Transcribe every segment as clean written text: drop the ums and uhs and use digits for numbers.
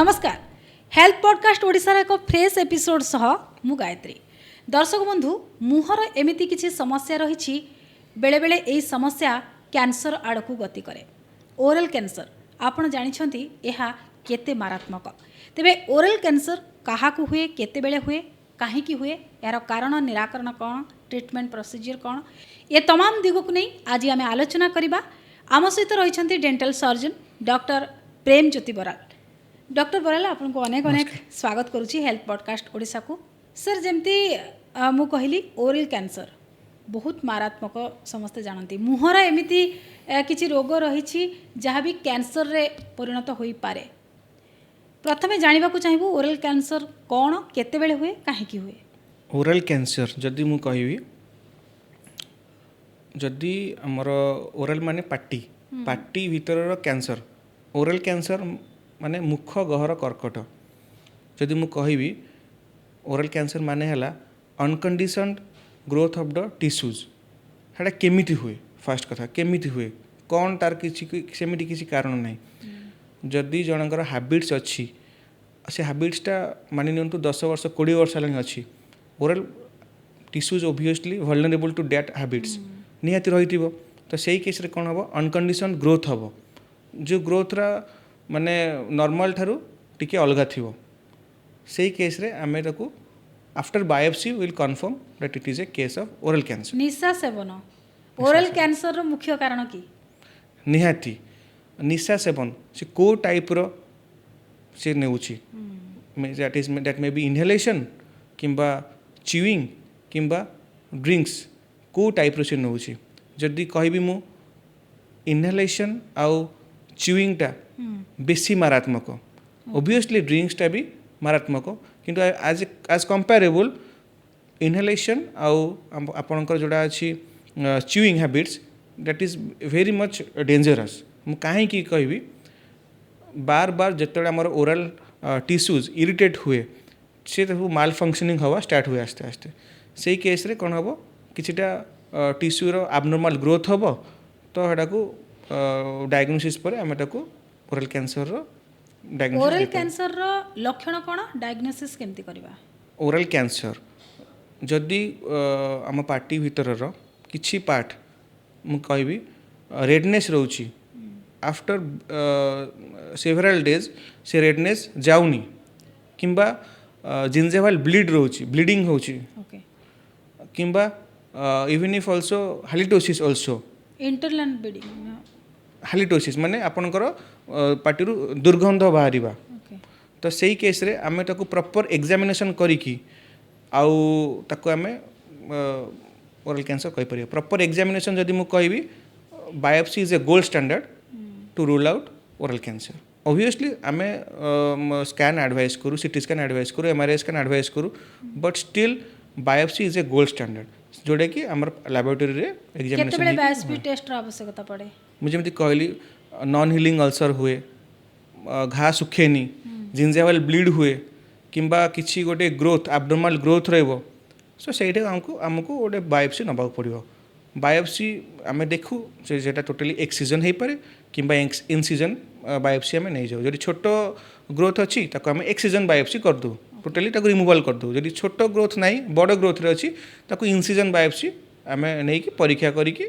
नमस्कार health podcast ओडिशार एक फ्रेश एपिसोड सह मु गायत्री। दर्शक बंधु मुहर एमिति किछि समस्या रही बेले बेले एही समस्या कैंसर आड़कू गति करे। ओरल कैंसर आपण जानिछंती एहा केते मारात्मक। तेबे ओरल कैंसर काहाकू हुए, केते बेले हुए, काहेकि हुए, यार कारण निराकरण कौन, ट्रीटमेंट प्रोसीजर कौन, ये तमाम दिग को नहीं आज आम आलोचना करवा। आम सहित रही डेंटल सर्जन डॉक्टर प्रेम ज्योति बराल। डॉक्टर बराल आपको अनेक अनेक स्वागत करुच्ची हेल्थ पॉडकास्ट ओडिशा को। सर जमती मु कहली ओरल कैंसर बहुत मारात्मक समस्ते जानती। मुहर एमिति किछि रोग रही जहाँ भी कैंसर रे परिणत हो पारे। प्रथमे जानिबा को चाहिबू ओरल कैंसर कौन, केते बेले हुए, काहेकि हुए। ओरल कैंसर जदि मु कहबी जदि हमर ओरल माने पाटी पाटी भीतर कैंसर, ओरल कैंसर माने मुख गहर कर्कट। जदि मु कहबी ओरल कैंसर माने हला unconditioned growth of the tissues. हेटा केमिति हुए, फास्ट कथा केमिति हुए, कौन तार किसी सेमिति किसी कारण नहीं। जदि जनकर हैबिट्स अच्छी से हैबिट्सटा मानि नियंतु 10 वर्ष 20 वर्ष लानी अच्छी, oral tissues obviously vulnerable to that habits निहाती रही। तो सही केस रे कौन हम अनकंडीशन ग्रोथ हम, जो ग्रोथ रा माने नॉर्मल ठारू टिके अलगा थिवो। सही केस रे आमे ताकू after biopsy will confirm that it is a case of oral cancer. निशा सेवन ओरल कैंसर रो मुख्य कारण की निहाती निशा सेवन से को टाइप रो से नेउची, दैट मे बी इनहेलेशन किंबा च्यूइंग किंबा ड्रिंक्स को टाइप रो से नेउची। जदि कहबी मु इनहेलेशन आउ च्यूइंगटा बेसी मारात्मक, ओब्वियसली ड्रिंक्सटा भी मारात्मक, किंतु एज कंपेरेबल इनहेलेशन आउ आपणकर जोड़ा अच्छी chewing habits that is very much dangerous. मु काहे कि कहबी बार बार जिते आमर ओरल टिश्यूज इरिटेट हुए से माल फंक्शनिंग हवा स्टार्ट हुए आस्ते आस्ते। से केस रे कौन हम किछिटा टिश्यूर आबनॉर्मल ग्रोथ हम, तो हेटा को डायग्नोसिस पर आम ओरल कैंसर रो डायग्नोसिस। ओरल कैंसर रो लक्षण कौन, डायग्नोसिस केमती करबा। ओरल कैंसर जदि आम पार्टी भीतर रो किछि पार्ट मु कहबी रेडनेस रोची, आफ्टर सेवरल डेज से रेडनेस जाउनी, किंबा जिंजेवल ब्लीड रोची, ब्लीडिंग होची, किंबा even if also halitosis also internal bleeding. Halitosis माने आपनकर पार्टी दुर्गंध बाहरिबा। तो सही केस रे आमे ताकू प्रॉपर एग्जामिनेशन करिकी आउ ताकू आमे ओरल कैंसर कहि परियो। प्रॉपर एग्जामिनेशन जदि मु कहबी biopsy is a gold standard to rule out oral cancer. Obviously आमे स्कैन एडवाइस करू, सीटी स्कैन एडवाइस करू, एमआरआई स्कैन एडवाइस करू, but still biopsy is a gold standard जोड़े कि हमर लैबोरेटरी रे एग्जामिनेशन। केते बेले बायोप्सी टेस्ट रो आवश्यकता पड़े। मुझे जमती कहली नॉन हीलिंग अल्सर हुए, घा सुखेनी, जिंजेवल ब्लीड हुए, किंबा किसी गोटे ग्रोथ एब्नॉर्मल ग्रोथ रहबो, सो सेटा हमको गोटे बायोप्सी नबा पड़ो। बायोप्सी आमे देखू जेटा टोटली एक्सीजन हो पारे किंबा इनसीजन बायोप्सी आमे नहीं जाऊ। जदि छोट ग्रोथ अच्छी ताको आमे एक्सीजन बायोप्सी कर दो, टोटली ताको रिमूवल कर दो। जदि छोट ग्रोथ नहीं बड़ ग्रोथ रे अच्छी ताको इनसीजन बायोप्सी आमे नहीं कि परीक्षा करिकी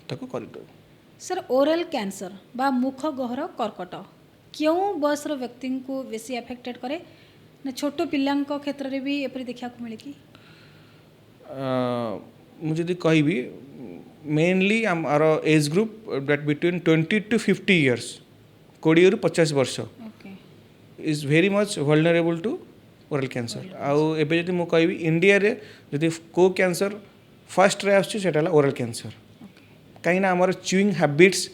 ताको कर दो। सर ओरल कैंसर बा मुख गहर कर्कट क्यों बयसर व्यक्ति को बेसी अफेक्टेड करे ना छोट पिलांको क्षेत्र रे भी एपरि देखा को मिले कि मुझे कहबी mainly our age group that between 20 to 50 years 20 रु 50 वर्ष is very much vulnerable to oral cancer. आउ एबे जदि मु कहबी इंडिया रे जदि को कैंसर फर्स्ट रे आछी सेटा ओरल कैंसर। कहीं आमर च्यूइंग हैबिट्स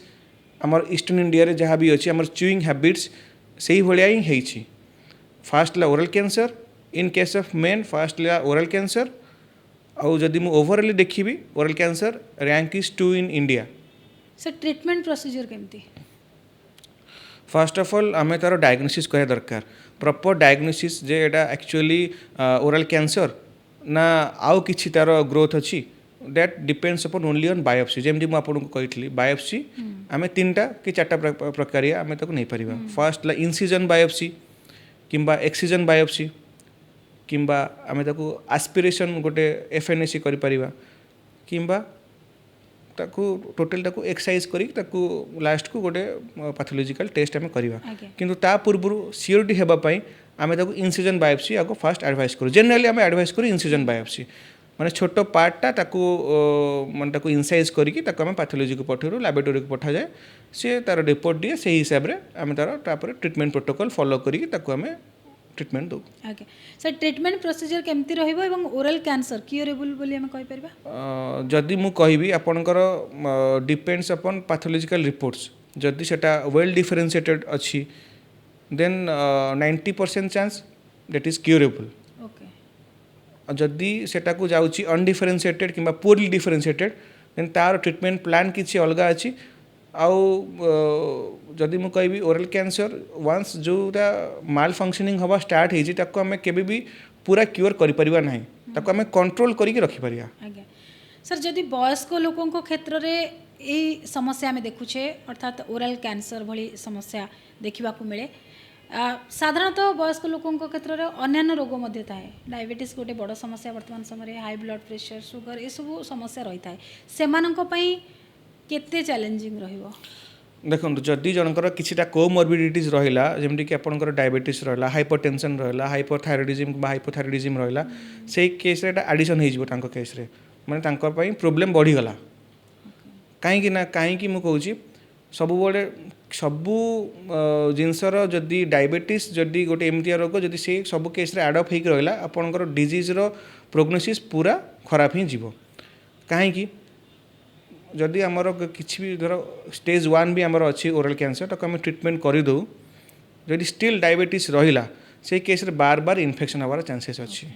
आमर ईस्टर्न इंडिया रे जहाँ भी अच्छी आमर च्यूइंग हैबिट्स से भाया ही है। फास्ट ला oral cancer, in case of main fast ला ओरल कैंसर। आउ जदि मु ओवरऑल देखिबी oral cancer rank is 2 in India. Sir treatment procedure केमती। फर्स्ट ऑफ ऑल आमे तार डायग्नोसिस करा दरकार, प्रॉपर डायग्नोसिस जे एटा एक्चुअली ओरल कैंसर ना आउ किछि तार ग्रोथ अच्छी, that depends upon only on biopsy. जेमती मु आपको कही बायोप्सी आमे 3टा कि 4टा प्रक्रिया आमे ताको नहीं परिबा। फर्स्ट ला इनसिजन बायोप्सी किंबा एक्सिजन बायोप्सी किंबा आमे ताकू एस्पिरेशन गोटे एफएनएसी करि परिबा किंबा ताकू टोटल ताकू एक्सरसाइज करी ताकू लास्ट को गोटे पैथोलॉजिकल टेस्ट आमे करिबा आगे किंतु ता पूर्वरु सियोरिटी हेबा पई आमे ताकू इंसिजन बायोप्सी आको फर्स्ट एडवाइस करू जनरली आमे एडवाइस करू इंसिजन बायोप्सी माने छोटो पार्टटा ताकू माने ताकू इंसाइज करिकि ताकू आमे पैथोलॉजी को पठेरू लैबोरेटरी को पठा जाए से तार रिपोर्ट दिए से हिसाब रे आमे तार तापर ट्रीटमेंट प्रोटोकॉल फॉलो करिकि ताकू आमे ट्रीटमेंट दो आगे सर ट्रीटमेंट प्रोसीजर केमती रहइबो एवं ओरल कैंसर क्यूरेबल बोली हम कहि परबा जदि मु कहबी आपनकर डिपेंड्स अपॉन पैथोलॉजिकल रिपोर्ट्स जदि सेटा वेल डिफरेंशिएटेड अछि then 90% chance that is curable okay जदि सेटा को जाउची अनडिफरेंशिएटेड किंबा पुअरली डिफरेंशिएटेड देन तार ट्रीटमेंट प्लान किछि अलगा अछि आउ जदि मु कहबी ओरल कैंसर वंस जोटा माल फंक्शनिंग हवा स्टार्ट हेजी ताको हमें केबे भी पूरा क्योर करि परिबा नाही ताको हमें कंट्रोल करिके रखि परिया आगे सर जदि वयस्क लोकों को क्षेत्र रे ए समस्या में देखुछे अर्थात ओरल कैंसर भली समस्या देखिबा को मिले साधारणतः वयस्क लोकों को क्षेत्र रे अन्यान्य रोग मध्य थाए डायबिटीज गोटे बड़ समस्या वर्तमान समय हाई ब्लड प्रेशर सुगर ए सब समस्या रही थाए सेमानंक पई केते चैलेंजिंग रहिबो देखो जदि जनकर किछिटा कोमोर्बिडिटीज रहिला जेमति कि आपनकर डायबिटीज रहला हाइपरटेंशन रहला हाइपोथायराइडिज्म बा हाइपोथायराइडिज्म रहला सेही केस रे एडिशन हेजिबो तांको केस रे माने तांकर पई प्रॉब्लम बढ़ी गला काहे कि मु कहूची सबु जिनसर जदि डायबिटीज जदि गोटे एमतिया रोग जदि से सब केस रे एड अप हेक रहला आपनकर डिजीज रो प्रोग्नोसिस पूरा खराब ही जीवो काहे कि जदि आमर किसी भी धर स्टेज 1 भी आमर अच्छी ओरल कैंसर तो आम ट्रीटमेंट करदे जदि स्टिल डायबिटीज रहिला से केस रे बार बार इन्फेक्शन हबार चांसेस अच्छी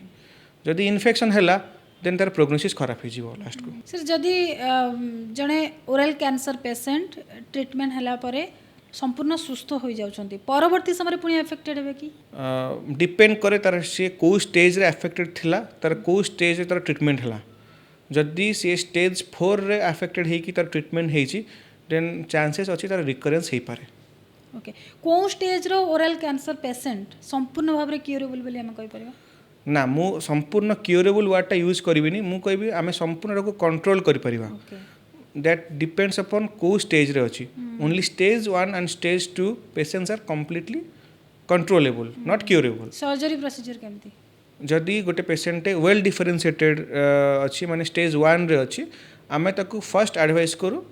जदि इन्फेक्शन हैला देन तार प्रोग्नोसिस खराब हो जीवो लास्ट को सर जदि जने ओरल कैंसर पेशेंट ट्रीटमेंट हैला परे संपूर्ण सुस्थ हो जाउछंती परवर्ती समय पुनी अफेक्टेड हेबे कि डिपेंड करे तार से को स्टेज रे अफेक्टेड थिला तार को स्टेज रे तार ट्रीटमेंट हैला जदि सी स्टेज 4 रे अफेक्टेड है कि तार ट्रीटमेंट है देन चांसेस अच्छी तार रिकरेन्स हो पारे ओके को स्टेज रो ओरल कैंसर पेशेंट संपूर्ण भाव रे क्यूरेबल बोली हम कहि परबा ना मु संपूर्ण क्यूरेबल वर्डटा यूज करबिनी मु कहबी आमे संपूर्ण को कंट्रोल करि परिबा दैट डिपेंड्स अपॉन को स्टेज रे अछि only stage 1 and stage 2 patients are completely controllable not curable surgery procedure केमती जदि गोटे पेशेंट वेल डिफरेंशिएटेड अच्छी माने स्टेज 1 रे अच्छी आमे ताकू फर्स्ट एडवाइस करू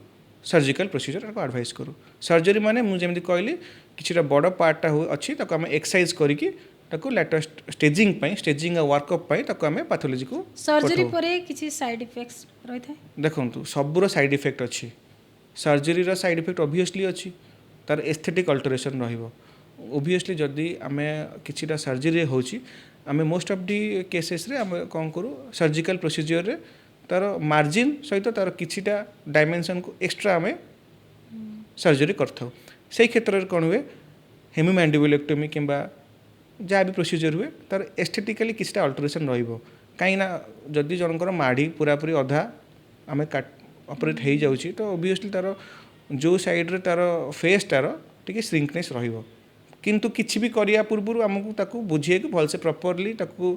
सर्जिकल प्रोसीजर को एडवाइस करू सर्जरी माने मु जेमति कहली किछिटा बड़ पार्टटा हो अच्छी ताकू आमे एक्सरसाइज करिकि ताकू लेटेस्ट स्टेजिंग वर्कअप पई ताकू आमे पैथोलॉजी को सर्जरी परे किछि साइड इफेक्ट्स रही थाए देखंतु सबुरो साइड इफेक्ट अच्छी सर्जरी रो साइड इफेक्ट ऑब्वियसली अच्छी तार एस्थेटिक अल्टरेशन रहिबो ऑब्वियसली जदि आमे किछिटा सर्जरी होची आमे मोस्ट ऑफ दी केसेस रे आमे कोन करू सर्जिकल प्रोसीजर रे तार मार्जिन सहित तार किछिटा डायमेंशन को एक्स्ट्रा आमे सर्जरी करथौ से क्षेत्र रे कोन हुए हेमिमैंडिबुलेक्टोमी किंबा जहाँ भी प्रोसीजर हुए तार एस्थेटिकली किछिटा अल्टरेशन रहिबो काई ना जदि जनकर माढ़ी पूरा पूरी अधा आमे ऑपरेट हो जाउची तो ऑब्वियसली तार जो साइड रे तार फेस तार टिके श्रिंकनेस रहिबो किंतु किछि भी करिया पूर्व आमको ताकू बुझे कि भलसे प्रॉपर्ली ताकू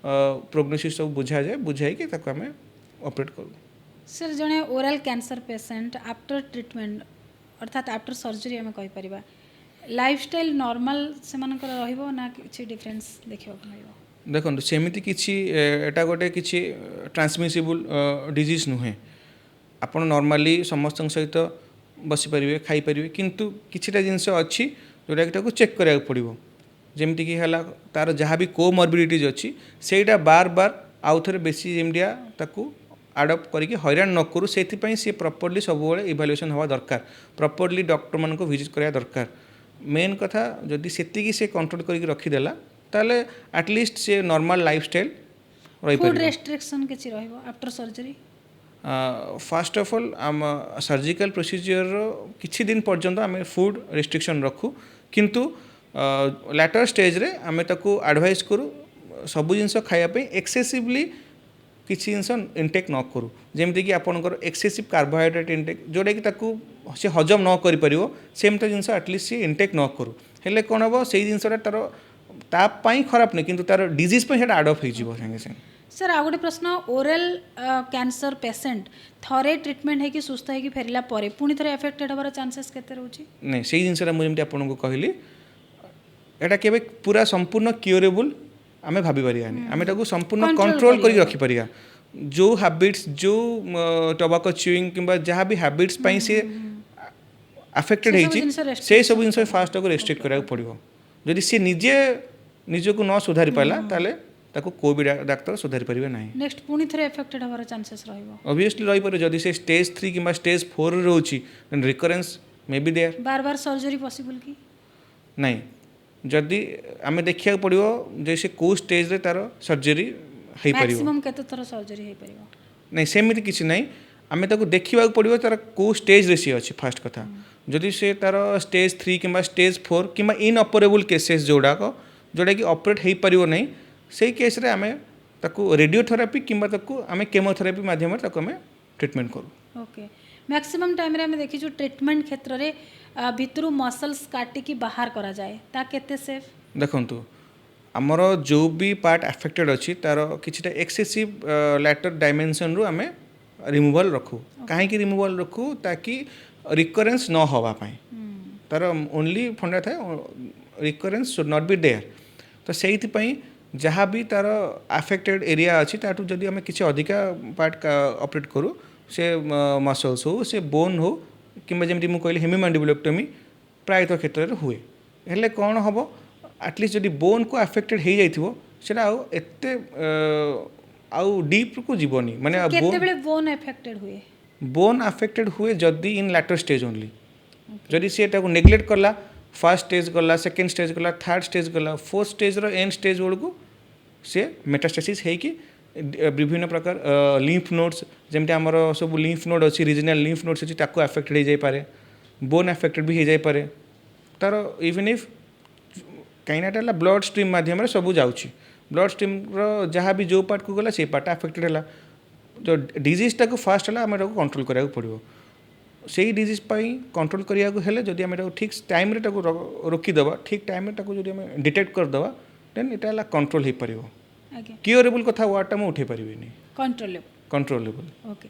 प्रोग्नोसिस सब बुझा जाए बुझाई कि ताकू आमे ऑपरेट करू सर जने oral cancer patient after treatment अर्थात आफ्टर सर्जरी हम कहि परिबा लाइफस्टाइल नॉर्मल से मानकर रहिबो ना किछि डिफरेंस देखिबो मिलिबो देखो सेमिति किछि एटा गोटे किछि ट्रांसमिसिबल डिजीज नुहे आपण नॉर्मली समस्त सहित बसी परिबे खाई परिबे किंतु किछिटा जिंस अछि जोटा कि ताको चेक करिया पड़िबो जेमति कि हला तार जहाँ भी कोमोर्बिडिटीज अच्छी सेटा बार बार आउ थे बेसी जेमडिया ताकू आडप्ट करके हैरान न करू से सी प्रॉपर्ली सब इवाल्युएशन हवा दरकार प्रॉपर्ली डॉक्टर मान को विजिट करा दरकार मेन कथा जदि सेतिकी से कंट्रोल करके रखीदेला ताले एटलिस्ट से नॉर्मल लाइफस्टाइल रही फूड रेस्ट्रिक्शन किछि रहइबो after surgery first of all आम सर्जिकल प्रोसीजर किछि दिन पर्यंत आम फूड रेस्ट्रिक्शन रखू किंतु लैटर स्टेज रे आमे ताकू एडवाइस करू सब जिनस खाया एक्सेसिवली किसी जिनस इनटेक न करूँ जमती कि आपंकर एक्सेसिव कार्बोहाइड्रेट इनटेक जोटा कि ताकू से हजम न कर सेमता जिनस एटलिस्ट सी इनटेक न करूँ हेले कौन हम से जिनसा तार तापाई खराब नहीं किंतु तार डिजीज पे सेटा आड अप हो संगे संगे सर आ गोटे प्रश्न ओरल कैंसर पेसेंट थरे ट्रीटमेंट है कि सुस्थ है कि फेरला परे पुणी थरे एफेक्टेड हबार चांसेस केते रहउची नहीं से जिनसा मुझे आपको कहली एटा केबे पूरा संपूर्ण क्यूरेबल आमे भाभी परियानी आमे ताको संपूर्ण Control कंट्रोल करी करिया। रखी परिया जो हैबिट्स जो टोबैको च्यूइंग किंबा जहाँ भी हैबिट्स पाई से अफेक्टेड से सब होइची जिनस restrict से सब जिनस फास्ट को रेस्ट्रिक्ट करा पड़िबो जदि से निजे निजको न सुधारी पाला ताले ताको कोई भी डाक्टर सुधारी परिबे नाही नेक्स्ट पुणी थरे एफेक्टेड हबार चांसेस रहइबो ऑब्वियसली रही पर जदि से स्टेज 3 किंबा स्टेज 4 रे रहउची then recurrence may be there बार बार सर्जरी पॉसिबल की नहीं जदि आमे देखिया पड़िबो जैसे को स्टेज रे तार सर्जरी हेई परिबो मैक्सिमम केते थर सर्जरी हे परिबो नहीं सेमिति किछि नहीं आमे ताको देखिबा पड़िबो तार को स्टेज रे सी अछि फर्स्ट कथा जदि से तार स्टेज 3 किंबा स्टेज 4 किंबा इनऑपरेबल केसेस जोड़ा कि ऑपरेट हेई परिबो नहीं से केस रे आमे ताको रेडियोथेरापी किंबा ताको आमे केमोथेरापी माध्यम रे ताको आमे ट्रीटमेंट करू ओके मैक्सिमम टाइम रे हमें देखी जो ट्रीटमेंट क्षेत्र रे भितरु मसल्स काटी की बाहर करा जाए ता केते सेफ देखंतु आमर जो भी पार्ट अफेक्टेड अच्छी तार किछटा एक्सेसिव लैटर डायमेंशन रु आमे रिमूवल रखू कहीं रिमूवल रखू ताकि रिकरेंस न हवा पाए तार ओनली फंडा थाए recurrence should not be there तो सेइथि पई जहाँ भी तार अफेक्टेड एरिया अच्छी ताठू जदि आमे किछि अधिका पार्ट ऑपरेट करू से मसल्स हो से बोन हो किंबा जेमति मु कहली हेमीमैंडिबुलेक्टोमी प्रायतः क्षेत्र में हुए हेले कौन हम एटलिस्ट जदि बोन को अफेक्टेड हो जाइथिबो सेटा आउ एते आउ डीप को जीवनी माने केते बेले बोन अफेक्टेड हुए बोन अफेक्टेड हुए जदि इन लैटर स्टेज ओनली जदि से ताको नेग्लेक्ट करला फर्स्ट स्टेज गला सेकेंड स्टेज गला थर्ड स्टेज गला फोर्थ स्टेज रो एंड स्टेज बेलू से मेटास्टेसिस है कि विभिन्न प्रकार लिम्फ नोड्स जमती आमर सब लिम्फ नोड अच्छी रीजनल लिम्फ नोड्स अच्छी ताको अफेक्टेड हो जाई पारे बोन अफेक्टेड भी हो जाई पारे तार इवन इफ कहीं ब्लड स्ट्रीम माध्यम सब जाऊँगी ब्लड स्ट्रीम जहाँ भी जो पार्ट को गला से पार्ट अफेक्टेड है जो डिजीजटा को फास्ट है आम कंट्रोल करा पड़ो से डिजीज कंट्रोल करा जदि आम ठीक टाइम रोकीदेवा ठीक टाइम जब डिटेक्ट करदे देन इटा कंट्रोल हो पार क्योरेबल कथा वर्डटा मुझे उठे पारि कंट्रोलेबल ओके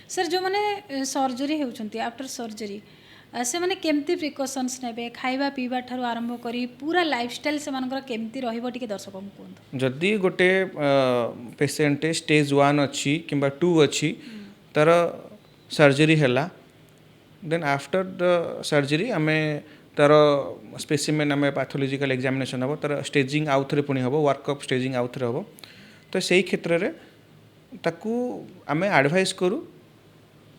सर जो मैंने सर्जरी होती आफ्टर सर्जरी से मैंने केमती प्रिकॉशंस नेबे खाइबा पीबा ठारू आरंभ करी पूरा लाइफस्टाइल से मानकर केमती रहइबो टिके दर्शक को कहंतु जदि गोटे पेशेंट स्टेज 1 अच्छी किंबा 2 अच्छी तार सर्जरी हैला देन आफ्टर द सर्जरी आमे तार स्पेसिमेन आमे पैथोलॉजिकल एग्जामिनेशन हम तार स्टेजिंग आउ थे पुणी हम वर्कअप स्टेजिंग आउ थे हम तो सही क्षेत्र में ताकू आमे एडवाइस करू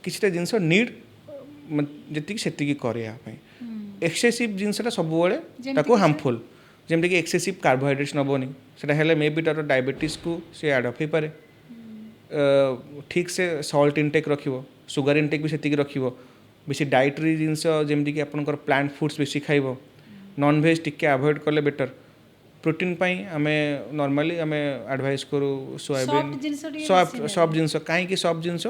किछटा जिनस नीड जी से करने एक्सेसिव जिनसा सब ताको हार्मफुल जमीक एक्सेसिव कार्बोहाइड्रेट्स नबनी से मे बी तार डायबिटीज को सी आडप हो पारे ठीक से सल्ट इनटेक रखिबो सुगर इनटेक भी सेतिक रखिबो बेसी डाइटरी जिनस जमीक आपंकर प्लांट फूड्स बेसी खाइबो नॉन वेज टिके अवॉइड कले बेटर प्रोटीन पाई आमे नॉर्मली आमे एडवाइस करू सोयाबीन सॉफ्ट जिनस कहीं सॉफ्ट जिनस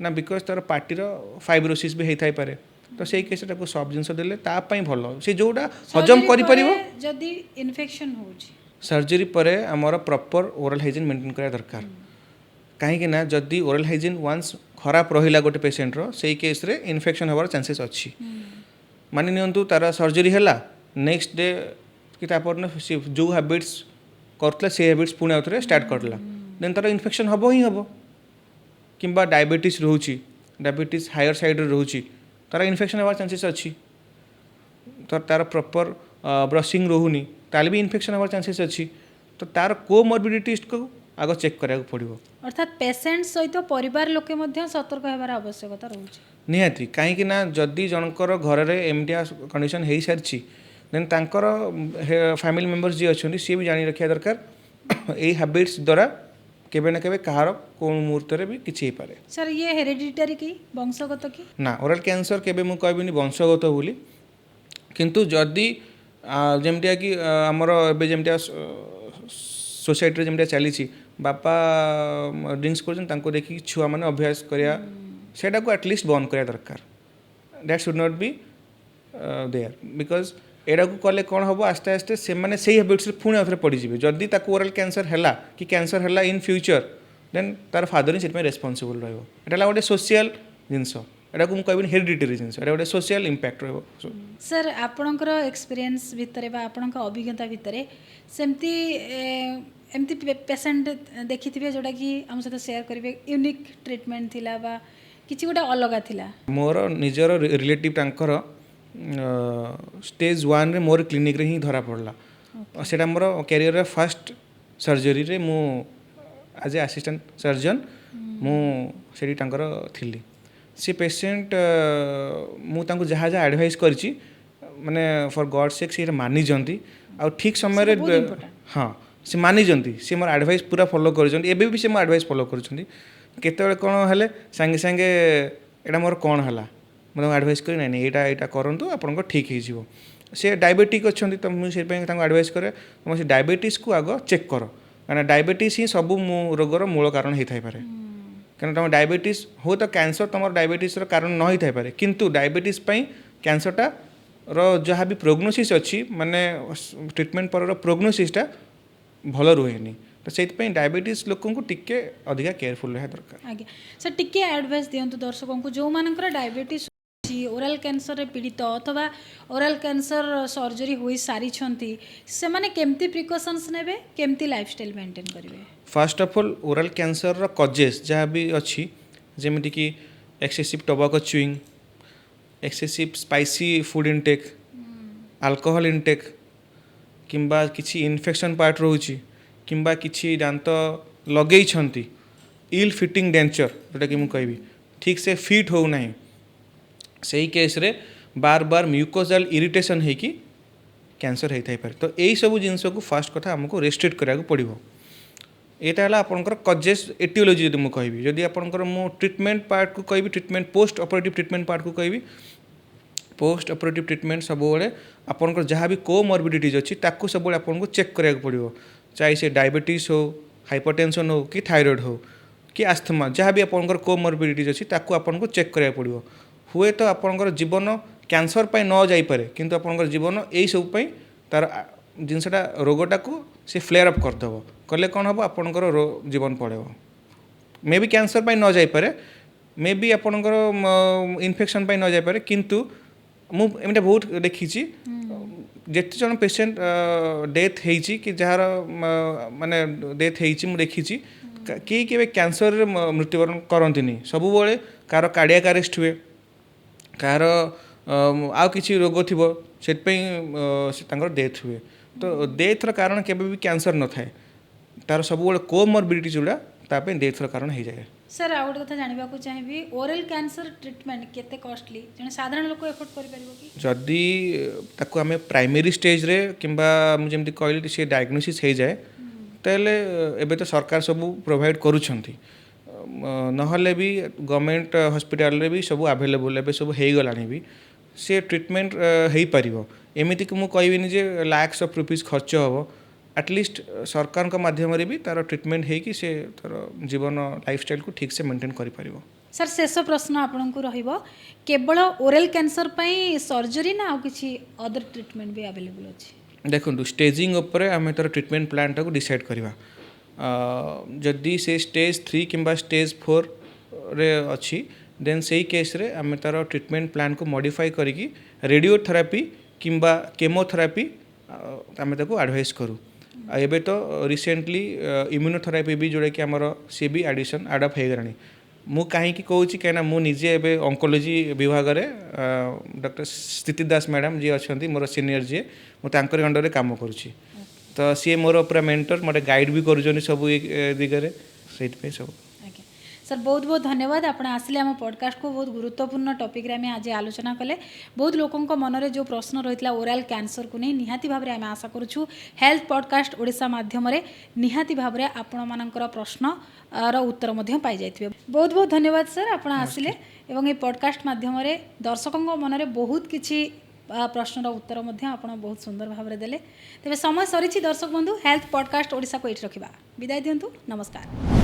ना बिकज तार पार्टी फाइब्रोसिस भी होता पारे तो से केस सॉफ्ट जिनस देले तापाई भल से जोटा हजम करि परिबो जदी इन्फेक्शन हो सर्जरी परे आमर प्रॉपर ओरल हाइजीन मेंटेन करा दरकार कहीं ना जदि ओरल हाइजीन वंस खराब रहिला गोटे पेशेंट रो से केस रे इन्फेक्शन होबार चांसेस अच्छी मानि नियंतु तार सर्जरी हैला नेक्स्ट डे कि जो हैबिट्स करतला से हैबिट्स पुणे आउथरे स्टार्ट करला देन तार इन्फेक्शन हबो ही हबो किंबा डायबिटीज रोची डायबिटीज हायर साइड रे रोची तार इन्फेक्शन होबार चांसेस अच्छी तो तार प्रॉपर ब्रशिंग रोहुनी ताले भी इन्फेक्शन होबार चांसेस अच्छी तो तार कोमॉर्बिडिटीज को आगे चेक करा पड़ो अर्थात पेशेंट सहित परिवार लोके मध्य सतर्क होबार आवश्यकता रहउछि निहाती कहीं ना जदि जनकर घर में एमटिया कंडीशन हो सारी देन तांकर फैमिली मेंबर्स जी अच्छा सी भी जानी रखा दरकार यही हैबिट्स द्वारा केबे ना केबे कहार कौन मुहूर्त भी किसी पारे सर ये हेरिडिटरी की वंशगत की ना ओरल कैंसर केबे मु कहबिनी वंशगत बोली किंतु जदि जमटिया कि आमर एबे जमटिया सोसाइटी जमटिया चली बापा ड्रिंक्स कर देखिए छुआ मैंने अभ्यास करा सेटा को एटलिस्ट बंद करा दरकार that should not be there because एटा को कले कौन हम आस्ते आस्ते से मैंने से हैबिट्स पुणी आउे पड़े जदि ताको ओराल कैंसर है कि कैंसर है इन फ्यूचर देन तार फादर ही से रेस्पॉन्सिबल रहा गोटे सोशल जिनस एटा को मुझे हेरिडिटरी जिनस गोटे सोशल इंपैक्ट रहा सर आपणकर एक्सपीरियंस भितर बा आपणक अभिज्ञता भितर सेमती एमती पेसेंट देखिथिबे जोटा कि हम सहित शेयर करेंगे यूनिक ट्रीटमेंट थिला बा किछि गोटे अलग थिला मोर निजर रिलेटिव तांकर स्टेज 1 रे मोर क्लिनिक रे ही धरा पड़ला सेटा मोर कैरियर फर्स्ट सर्जरी रे मु एज ए असिस्टेंट सर्जन मु सेठी तांकर थिली से पेशेंट मु तांको जहाँ जहाँ एडवाइस करछि माने फॉर गॉड सेक से मानि जंती आ ठीक समय रे हाँ से मानि जंती से मोर एडवाइस पूरा फॉलो करछंती एबे भी से मोर एडवाइस फॉलो करछंती केते कोन हेले संगे संगे एटा मोर कोन हला मतलब एडवाइस करी नहीं एटा एटा करंतु आपन को ठीक ही जीवो से डायबिटिक अच्छी तो मुझे एडवाइस करे तुम से डायबिटीज को आग चेक कर कारण डायबिटीज ही सब रोगर मूल कारण होता है कारण तुम डायबिटीज हो तो कैंसर तुम डायबिटीज कारण न होता है किंतु डायबिटीज कैंसरटा जहाँ भी प्रोग्नोसिस अच्छी माने ट्रीटमेंट पर प्रोग्नोसिसटा भल रुहेनी तो से डायबिटीज लोक टिके अधिका केयरफुल रहा दरकार आगे सर टिके एडवाइस दियंतु दर्शकों को जो मानकर डायबिटीज ओराल कैंसर रे पीड़ित अथवा ओराल कैंसर सर्जरी हो सारी से माने केमती प्रिकॉशंस नेबे केमती लाइफस्टाइल मेंटेन करिवे first of all oral cancer रो कजेस जहाँ भी अच्छी जेमिति कि excessive tobacco chewing excessive spicy food intake alcohol intake किंबा किछि इन्फेक्शन पार्ट रोची किंबा किछि दांत लगेई छंती इल फिटिंग डेंचर जोटा कि मु कहबी ठीक से फिट हो नहीं सही केस रे बार बार म्यूकोजल इरिटेशन है कि कैंसर होता है तो यही सब जिनस को फास्ट कथा आमको रेस्ट्रिक्ट करा पड़ो यहाँ है आपंकर कजेस एटियोलोजी जब मुझे कहबी जदि आपंकर मु ट्रीटमेंट पार्ट को कहबी treatment post operative treatment part को कहबी पोस्ट ऑपरेटिव ट्रीटमेंट सब आपंकर जहाँ भी कोमॉर्बिडिटीज अच्छी ताकू सब आपको चेक करा पड़ो चाहे से डायबिटीज हो हाइपरटेंशन हो कि थायराइड हो कि आस्थमा जहाँ भी आपंकर कोमॉर्बिडिटीज अच्छी ताकू आपको चेक करा पड़ो हुए तो आपंकर जीवन कैंसर पाई न जाइपे किंतु आपंकर जीवन यही सब पाई तार जिनसटा रोगटा को से फ्लेयर अप करदेव कले कौन हम आपंकर जीवन पड़ेव मे बी कैंसर पाई न जाइपे मे बी आपंकर इन्फेक्शन पाई न जाइपे किंतु मु एमटा बहुत देखी जेते जन पेशेंट डेथ होती कि जार माने डेथ होती मुझे देखी कि कैंसर मृत्युवरण करती सब कार कार्डियक अरेस्ट हुए कार आउ किसी रोग थी से डेथ हुए तो डेथर कारण केबे भी कैंसर न थाए तार सब कोमॉर्बिडिटी जोड़ा तापे डेथर कारण हो जाए सर आ गोटे कथा जानवा को चाहिए ओरल कैंसर ट्रीटमेंट केते कॉस्टली जने साधारण लोक एफोर्ड करि परिबो कि जदि ताको हमें प्राइमरी स्टेज रे किंबा जेमति कहली से डायग्नोसिस हो जाए तेले एबे तो सरकार सब प्रोवाइड करूछंती नहले भी गवर्नमेंट हॉस्पिटल रे भी सब अवेलेबल एबे सब हो गलानी भी से ट्रीटमेंट हो पारिबो एमिति कि मु कहबिनी जे लाख्स ऑफ रुपीज खर्च होबो एटलिस्ट सरकार का माध्यम भी तार ट्रीटमेंट है कि से तार जीवन लाइफस्टाइल को ठीक से मेंटेन करि पारिबो सर शेष प्रश्न आपन को रहिबो केवल ओरल कैंसर पई सर्जरी ना आ किछि अदर ट्रीटमेंट भी अवेलेबल अछि देखो स्टेजिंग उपरे आम तार ट्रीटमेंट प्लान टाको डिसाइड करवा जदि से स्टेज 3 किंबा स्टेज 4 रे अच्छी देन से केस रे आम तार ट्रीटमेंट प्लान को मॉडिफाई करिकी रेडियोथेरापी किंबा केमोथेरापी आम ताको एडवाइस करूँ एबे तो रिसेंटली इम्यूनोथेरापी भी जोड़ा कि आमर सी भी एडिशन एडअप हो गलानी मु कहीं कहूँ कहीं मु निजे एबे ऑन्कोलॉजी विभाग रे डॉक्टर स्थिति दास मैडम जी अच्छा मोर सीनियर जी मुझे अंडर काम करुँची तो सी मोर पूरा मेंटर मते गाइड भी करूँ सब दिगरे से सब सर बहुत बहुत धन्यवाद आप आसिले आम पॉडकास्ट को बहुत गुरुत्वपूर्ण टॉपिक रे आज आलोचना कले बहुत लोकों मनरे जो प्रश्न रही ओरल कैंसर को नहीं निहाती भाव आम आशा करूँ हेल्थ पॉडकास्ट ओडिशा माध्यम निहाती भाव आपण मानकर प्रश्न रो उत्तर पाई जाइथिबे बहुत बहुत धन्यवाद सर आप आसिले एवं ये पॉडकास्ट माध्यम दर्शकों मनरे बहुत किछि प्रश्नर उत्तर आपण बहुत सुंदर भाव में देले तेज समय सरी दर्शक बंधु हेल्थ पॉडकास्ट ओडिशा को ये रखा विदाय दिंतु नमस्कार।